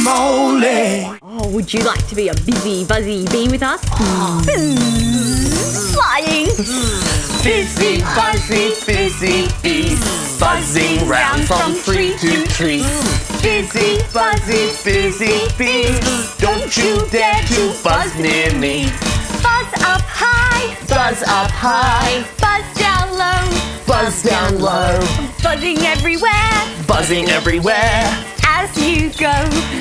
Crocamole. Oh, would you like to be a busy, buzzy bee with us? Flying! Busy, buzzy bees, buzzing round from tree to tree. Busy, buzzy bees, don't you dare to buzz near me. Buzz up high, Buzz up high, buzz down low, buzz down low, buzzing everywhere buzzing everywhere as you go.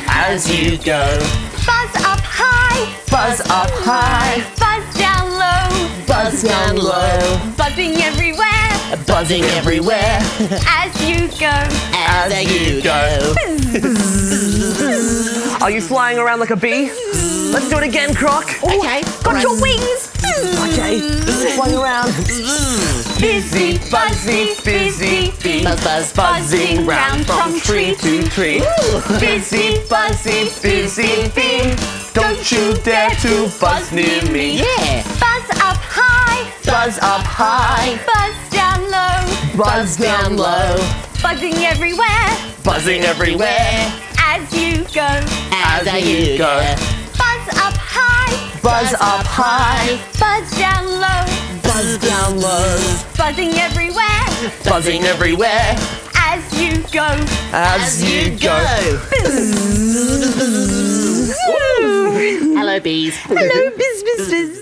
as you go. Buzz up high, Buzz up high, buzz down low, buzz down low, buzzing everywhere buzzing everywhere as you go. as you go. Are you flying around like a bee? Let's do it again, Croc. Okay, got your wings. Okay, flying around. Busy, buzzy bee, Buzz, buzzing round from tree to tree. Busy, buzzy bee, don't you dare to buzz near me. Yeah. Buzz up high, Buzz up high, buzz down low, buzz down low, buzzing everywhere buzzing everywhere as you go. as you go. Buzz up high, Buzz up high, buzz down low, buzz down low, buzzing everywhere buzzing everywhere as you go. as you go. Hello, bees. Hello, biz.